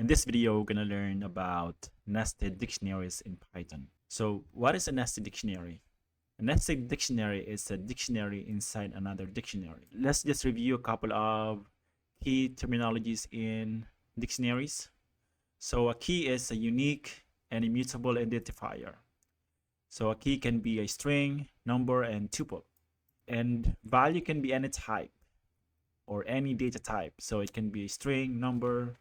In this video, we're going to learn about nested dictionaries in Python. So what is a nested dictionary? A nested dictionary is a dictionary inside another dictionary. Let's just review a couple of key terminologies in dictionaries. So a key is a unique and immutable identifier. So a key can be a string, number, and tuple. And value can be any type or any data type. So it can be a string, number,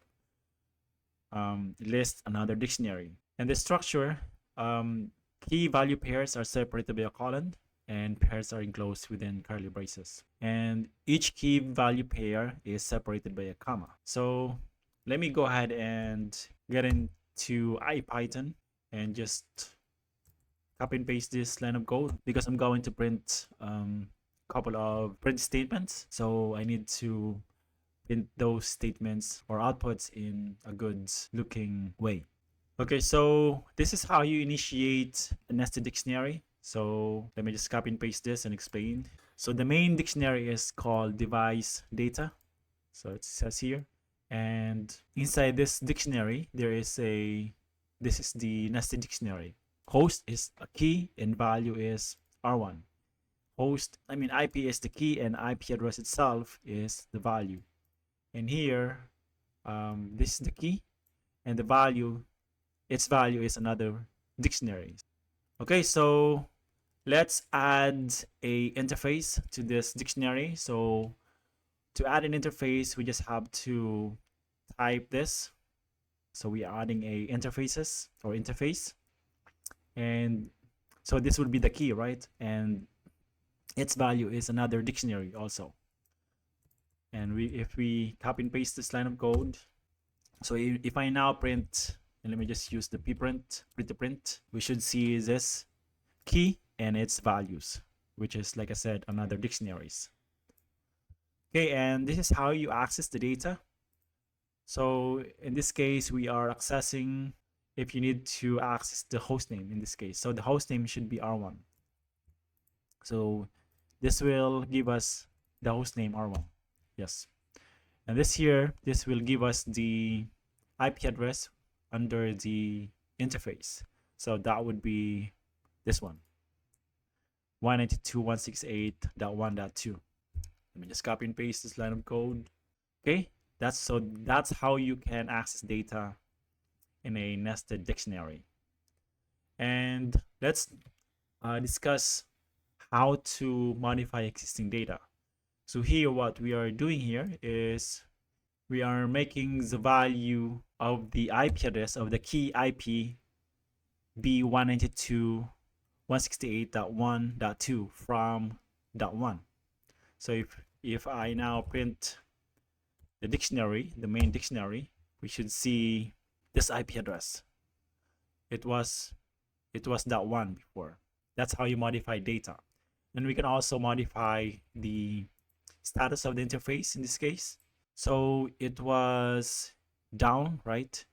list, another dictionary. And the structure, key value pairs are separated by a colon and pairs are enclosed within curly braces. And each key value pair is separated by a comma. So let me go ahead and get into IPython and just copy and paste this line of code because I'm going to print a couple of print statements. So I need to print those statements or outputs in a good looking way. Okay, so this is how you initiate a nested dictionary. So let me just copy and paste this and explain. So the main dictionary is called device data. So it says here. And inside this dictionary, this is the nested dictionary. Host is a key and value is R1. IP is the key and IP address itself is the value. And here, this is the key and the value, its value is another dictionary. Okay, so let's add a interface to this dictionary. So to add an interface, we just have to type this. So we are adding a interface. And so this would be the key, right? And its value is another dictionary also. And if we copy and paste this line of code, so if I now print, and let me just use the pprint, we should see this key and its values, which is, like I said, another dictionaries. Okay, and this is how you access the data. So in this case, we are accessing, if you need to access the hostname in this case. So the hostname should be R1. So this will give us the hostname R1. Yes. And this will give us the IP address under the interface. So that would be this one, 192.168.1.2. Let me just copy and paste this line of code. Okay, that's how you can access data in a nested dictionary. And let's discuss how to modify existing data. So here, what we are doing here is we are making the value of the IP address of the key IP be 192.168.1.2 from .1. So if I now print the dictionary, the main dictionary, we should see this IP address. It was .1 before. That's how you modify data. And we can also modify the status of the interface in this case. So it was down, right?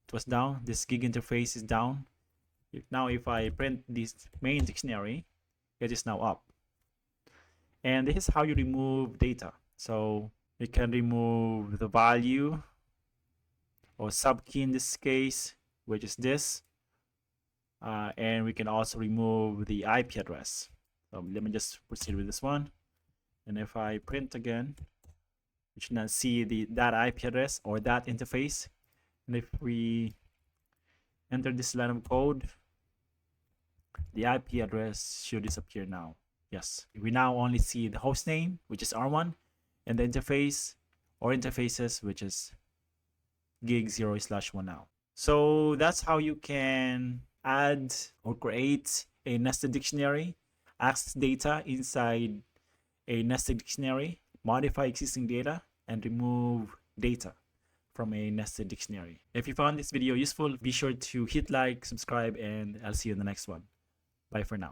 It was down. This gig interface is down. Now if I print this main dictionary, it is now up. And this is how you remove data. So you can remove the value or subkey in this case, which is this. And we can also remove the IP address. So let me just proceed with this one. And if I print again, we should not see that IP address or that interface. And if we enter this line of code, the IP address should disappear now. Yes, we now only see the host name, which is R1, and the interface or interfaces, which is gig 0/1 now. So that's how you can add or create a nested dictionary, access data inside a nested dictionary, modify existing data, and remove data from a nested dictionary. If you found this video useful, be sure to hit like, subscribe, and I'll see you in the next one. Bye for now.